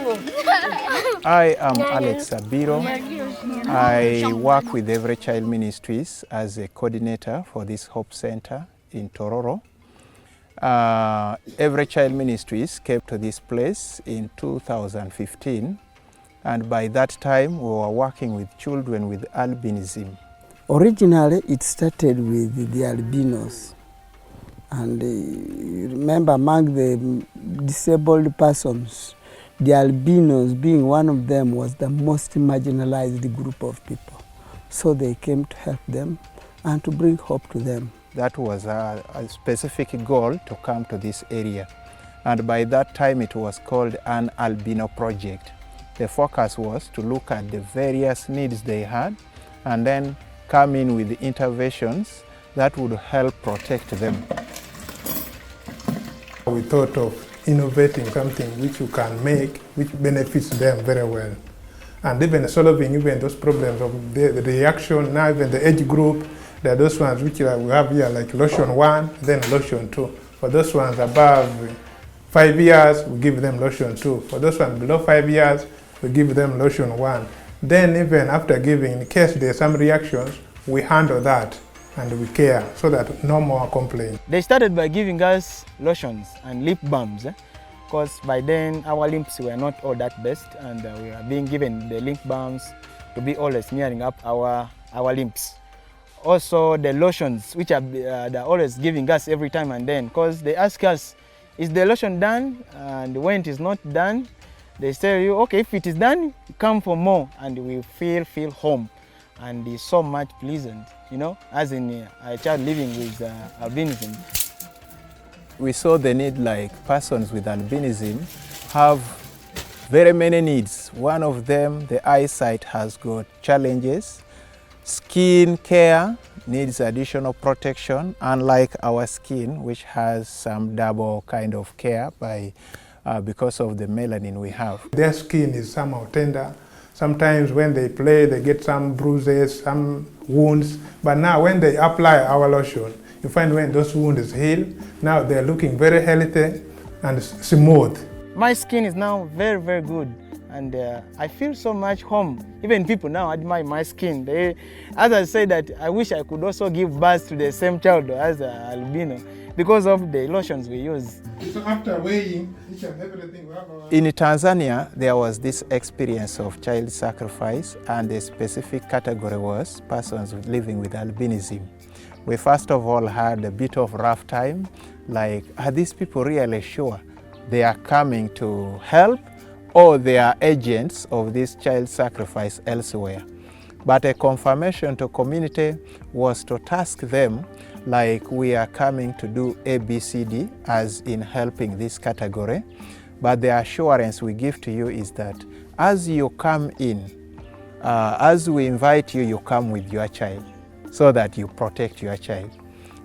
I am Alex Abiro. I work with Every Child Ministries as a coordinator for this Hope Center in Tororo. Every Child Ministries came to this place in 2015, and by that time we were working with children with albinism. Originally it started with the albinos, and remember, among the disabled persons, the albinos being one of them was the most marginalized group of people. So they came to help them and to bring hope to them. That was a specific goal to come to this area. And by that time it was called an albino project. The focus was to look at the various needs they had and then come in with interventions that would help protect them. We thought of innovating something which you can make, which benefits them very well. And even solving even those problems of the reaction, now even the age group, there are those ones which we have here like lotion 1, then lotion 2. For those ones above 5 years, we give them lotion 2. For those ones below 5 years, we give them lotion 1. Then even after giving, in case there are some reactions, we handle that and we care so that no more complaints. They started by giving us lotions and lip balms, because by then our lips were not all that best, and we were being given the lip balms to be always smearing up our lips. Also the lotions, which are they're always giving us every time and then, because they ask us, is the lotion done? And when it is not done, they tell you, okay, if it is done, come for more, and we feel home. And it's so much pleasant, you know, as in a child living with albinism. We saw the need, like persons with albinism have very many needs. One of them, the eyesight has got challenges. Skin care needs additional protection, unlike our skin, which has some double kind of care because of the melanin we have. Their skin is somehow tender. Sometimes when they play, they get some bruises, some wounds. But now when they apply our lotion, you find when those wounds heal, now they're looking very healthy and smooth. My skin is now very, very good. And I feel so much home. Even people now admire my skin. As I say that, I wish I could also give birth to the same child as albino because of the lotions we use. So after weighing each and everything, we have In Tanzania, there was this experience of child sacrifice, and the specific category was persons living with albinism. We first of all had a bit of rough time, like, are these people really sure they are coming to help, or they are agents of this child sacrifice elsewhere? But a confirmation to community was to task them like we are coming to do ABCD as in helping this category. But the assurance we give to you is that as you come in, as we invite you, you come with your child so that you protect your child.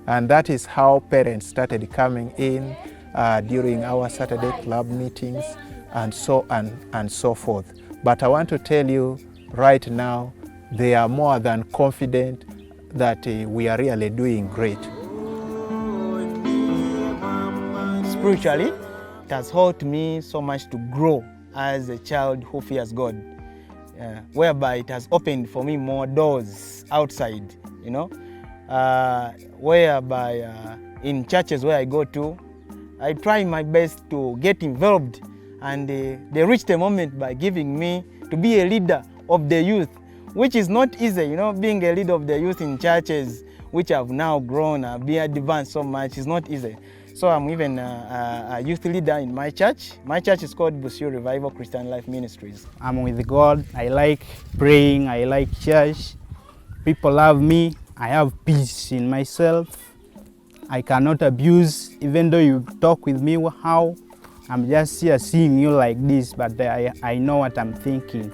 And that is how parents started coming in during our Saturday club meetings and so forth. But I want to tell you right now, they are more than confident that we are really doing great. Spiritually, it has helped me so much to grow as a child who fears God, whereby it has opened for me more doors outside, you know, whereby in churches where I go to, I try my best to get involved, and they reached a moment by giving me to be a leader of the youth, which is not easy, you know, being a leader of the youth in churches which have now grown and been advanced so much is not easy. So I'm even a youth leader in my church. My church is called Busio Revival Christian Life Ministries. I'm with God. I like praying. I like church. People love me. I have peace in myself. I cannot abuse, even though you talk with me how. I'm just here seeing you like this, but I know what I'm thinking.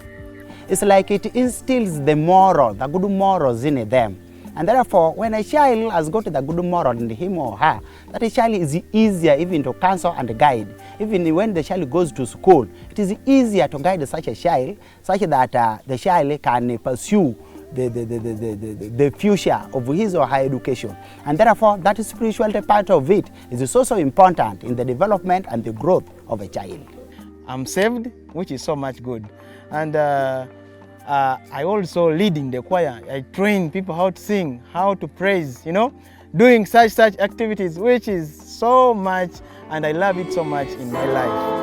It's like it instills the good morals in them. And therefore, when a child has got the good moral in him or her, that child is easier even to counsel and guide. Even when the child goes to school, it is easier to guide such a child, such that the child can pursue the future of his or her education. And therefore, that spiritual part of it is also important in the development and the growth of a child. I'm saved, which is so much good. And I also lead in the choir. I train people how to sing, how to praise, you know, doing such activities, which is so much, and I love it so much in my life.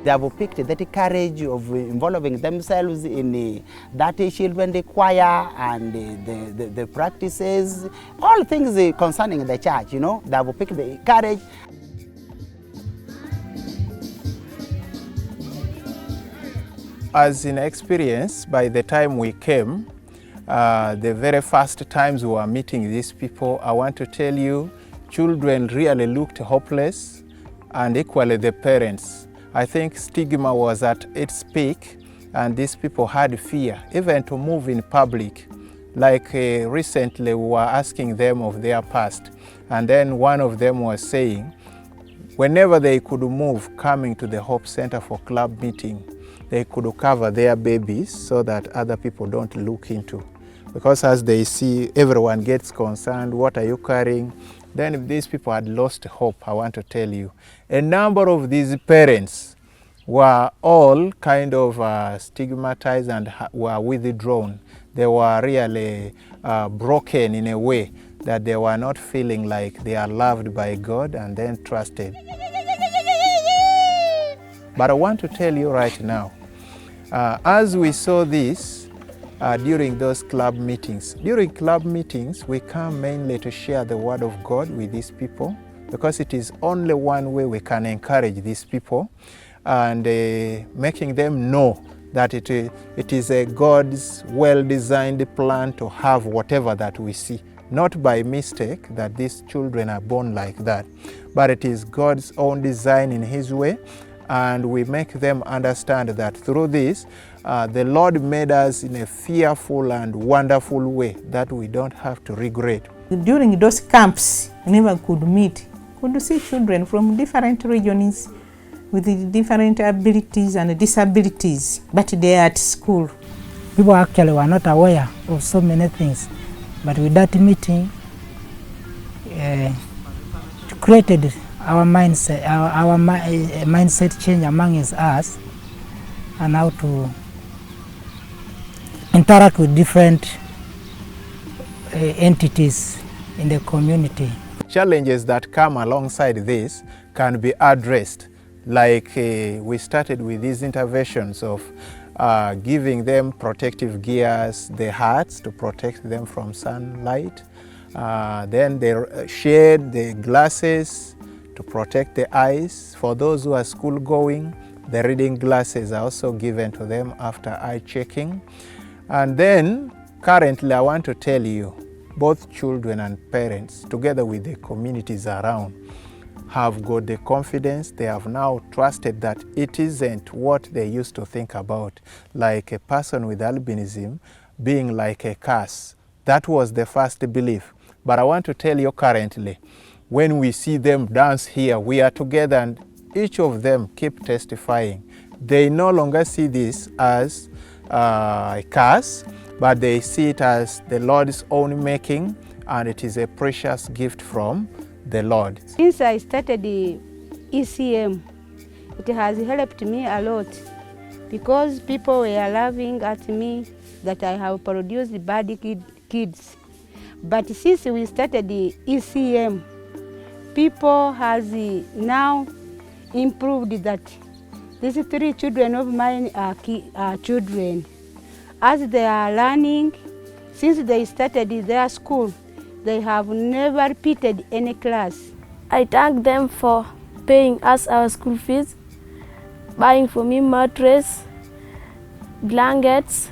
They have picked that courage of involving themselves in that children, the choir, and the practices, all things concerning the church, you know. They have picked the courage. As in experience, by the time we came, the very first times we were meeting these people, I want to tell you, children really looked hopeless, and equally the parents. I think stigma was at its peak, and these people had fear, even to move in public. Like recently we were asking them of their past, and then one of them was saying, whenever they could move coming to the Hope Center for club meeting, they could cover their babies so that other people don't look into. Because as they see, everyone gets concerned, what are you carrying? Then if these people had lost hope, I want to tell you, a number of these parents were all kind of stigmatized and were withdrawn. They were really broken in a way that they were not feeling like they are loved by God and then trusted. But I want to tell you right now, as we saw this, during those club meetings. During club meetings, we come mainly to share the word of God with these people, because it is only one way we can encourage these people and making them know that it is a God's well-designed plan to have whatever that we see. Not by mistake that these children are born like that, but it is God's own design in His way. And we make them understand that through this, the Lord made us in a fearful and wonderful way that we don't have to regret. During those camps, whenever we could meet, could see children from different regions with different abilities and disabilities, but they are at school. People actually were not aware of so many things, but with that meeting, created our mindset, our mindset change among us, and how to interact with different entities in the community. Challenges that come alongside this can be addressed, like we started with these interventions of giving them protective gears, the hats to protect them from sunlight, then the shade, the glasses to protect the eyes. For those who are school going, the reading glasses are also given to them after eye checking. And then currently I want to tell you, both children and parents, together with the communities around, have got the confidence. They have now trusted that it isn't what they used to think about, like a person with albinism being like a curse. That was the first belief. But I want to tell you currently, when we see them dance here, we are together, and each of them keep testifying. They no longer see this as a curse, but they see it as the Lord's own making, and it is a precious gift from the Lord. Since I started the ECM, it has helped me a lot, because people were laughing at me that I have produced bad kids. But since we started the ECM, people has now improved that these 3 children of mine are children. As they are learning, since they started their school, they have never repeated any class. I thank them for paying us our school fees, buying for me mattress, blankets,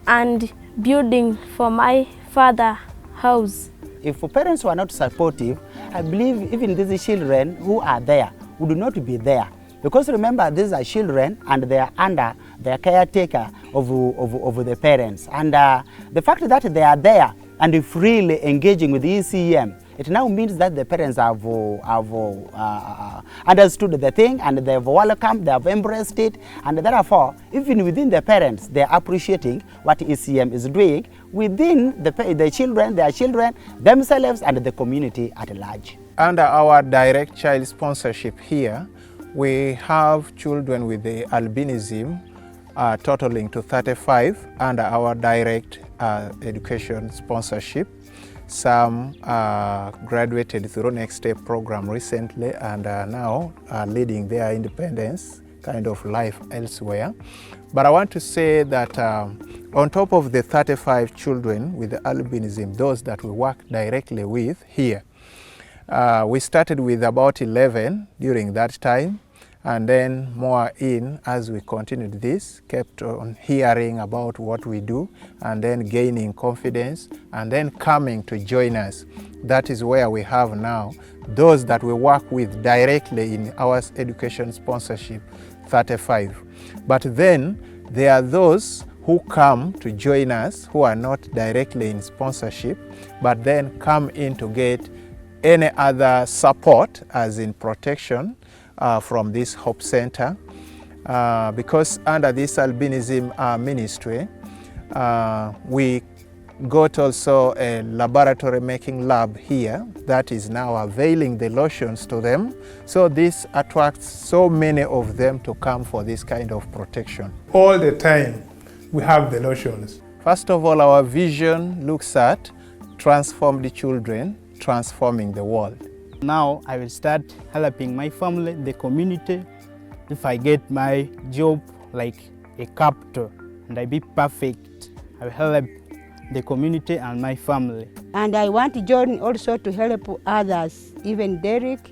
and building for my father house. If parents were not supportive, I believe even these children who are there would not be there. Because remember, these are children and they are under the caretaker of the parents. And the fact that they are there and freely engaging with the ECM, it now means that the parents have understood the thing, and they have welcomed, they have embraced it, and therefore, even within the parents, they are appreciating what ECM is doing within the children, their children, themselves, and the community at large. Under our direct child sponsorship here, we have children with the albinism totaling to 35 under our direct education sponsorship. Some graduated through Next Step program recently and are now leading their independence kind of life elsewhere. But I want to say that on top of the 35 children with the albinism, those that we work directly with here, we started with about 11 during that time, and then more in as we continued this, kept on hearing about what we do, and then gaining confidence, and then coming to join us. That is where we have now those that we work with directly in our education sponsorship, 35. But then there are those who come to join us who are not directly in sponsorship, but then come in to get any other support, as in protection, from this Hope Center. Because under this albinism ministry, we got also a laboratory making lab here that is now availing the lotions to them. So this attracts so many of them to come for this kind of protection. All the time we have the lotions. First of all, our vision looks at transformed children transforming the world. Now I will start helping my family, the community. If I get my job like a captor and I be perfect, I will help the community and my family. And I want John also to help others, even Derek,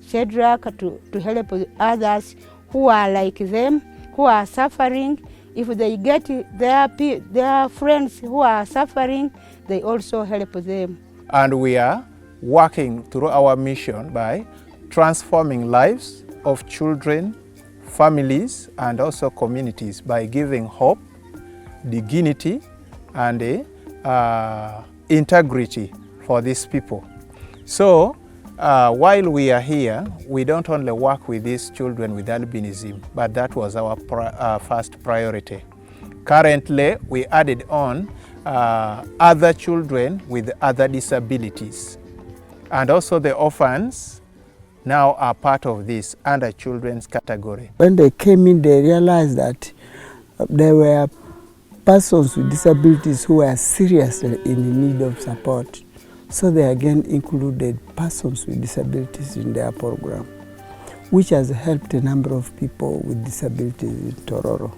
Shadrach, to help others who are like them, who are suffering. If they get their friends who are suffering, they also help them. And we are working through our mission by transforming lives of children, families, and also communities by giving hope, dignity, and integrity for these people. So while we are here, we don't only work with these children with albinism, but that was our first priority. Currently, we added on other children with other disabilities. And also the orphans now are part of this under children's category. When they came in, they realized that there were persons with disabilities who were seriously in need of support. So they again included persons with disabilities in their program, which has helped a number of people with disabilities in Tororo.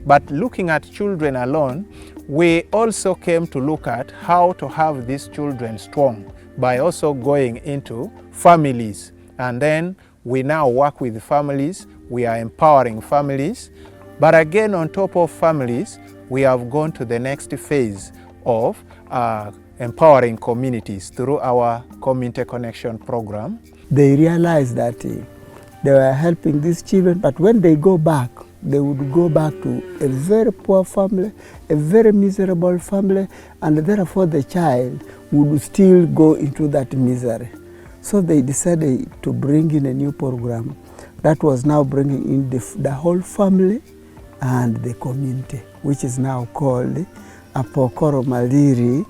But looking at children alone, we also came to look at how to have these children strong by also going into families. And then we now work with families, we are empowering families. But again, on top of families, we have gone to the next phase of empowering communities through our Community Connection program. They realized that they were helping these children, but when they go back, they would go back to a very poor family, a very miserable family, and therefore the child would still go into that misery. So they decided to bring in a new program that was now bringing in the whole family and the community, which is now called a Pokoro Maliri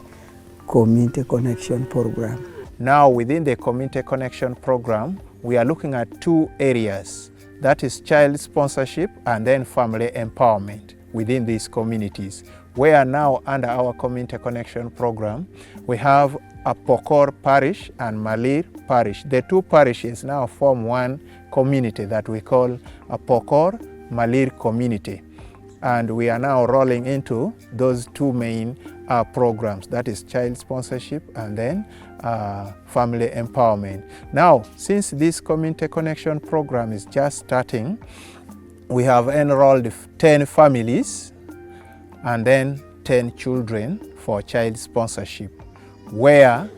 Community Connection Program. Now within the Community Connection Program, we are looking at two areas. That is child sponsorship and then family empowerment within these communities. Where now under our Community Connection Program, we have a Pokor Parish and Malir Parish. The two parishes now form one community that we call a Pokor Malir community. And we are now rolling into those two main programs, that is child sponsorship and then family empowerment. Now, since this Community Connection program is just starting, we have enrolled 10 families and then 10 children for child sponsorship, where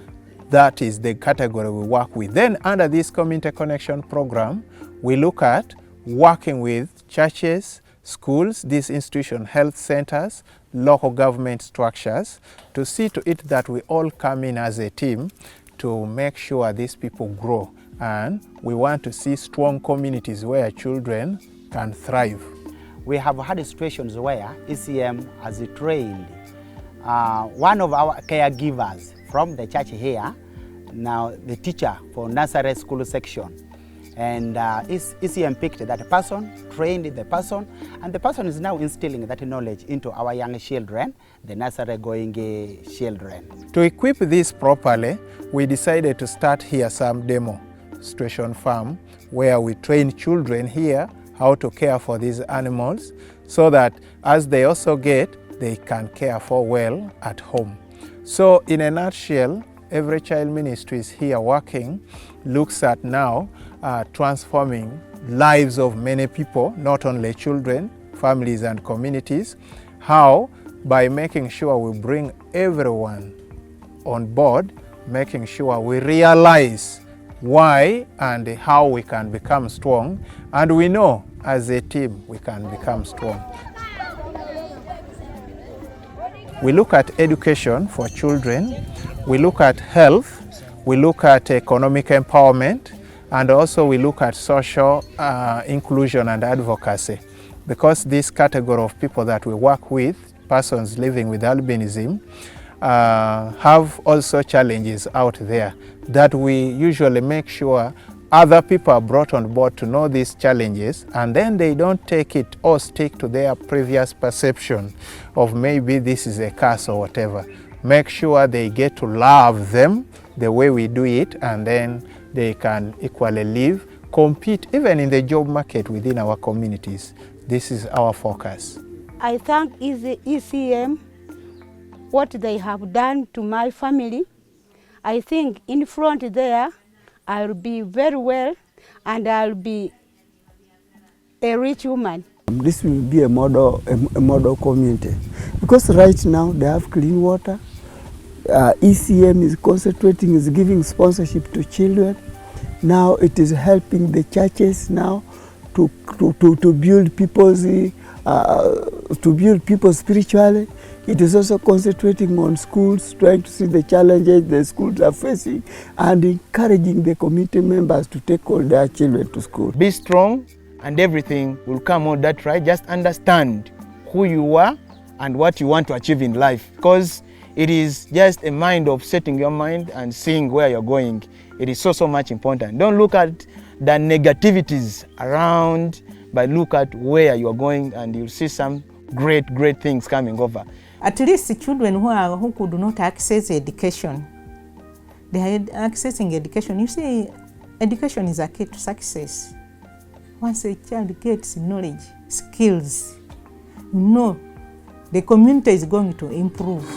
that is the category we work with. Then under this Community Connection program, we look at working with churches, schools, these institution health centers, local government structures, to see to it that we all come in as a team to make sure these people grow. And we want to see strong communities where children can thrive. We have had situations where ECM has trained one of our caregivers from the church here, now the teacher for nursery school section. And ECM picked that person, trained the person, and the person is now instilling that knowledge into our young children, the nursery going children. To equip this properly, we decided to start here some demonstration farm where we train children here how to care for these animals so that as they also they can care for well at home. So in a nutshell, Every Child Ministry is here working, looks at now transforming lives of many people, not only children, families and communities. How? By making sure we bring everyone on board, making sure we realize why and how we can become strong, and we know as a team we can become strong. We look at education for children, we look at health, we look at economic empowerment, and also we look at social inclusion and advocacy. Because this category of people that we work with, persons living with albinism, have also challenges out there that we usually make sure other people are brought on board to know these challenges, and then they don't take it or stick to their previous perception of maybe this is a curse or whatever. Make sure they get to love them the way we do it, and then they can equally live, compete even in the job market within our communities. This is our focus. I thank ECM what they have done to my family. I think in front there, I'll be very well and I'll be a rich woman. This will be a model community because right now they have clean water. ECM is concentrating, is giving sponsorship to children. Now it is helping the churches now to build people spiritually. It is also concentrating on schools, trying to see the challenges the schools are facing and encouraging the community members to take all their children to school. Be strong and everything will come out that right. Just understand who you are and what you want to achieve in life, because it is just a mind of setting your mind and seeing where you're going. It is so much important. Don't look at the negativities around, but look at where you're going and you'll see some great things coming over. At least children who could not access education, they are accessing education. You see, education is a key to success. Once a child gets knowledge, skills, the community is going to improve.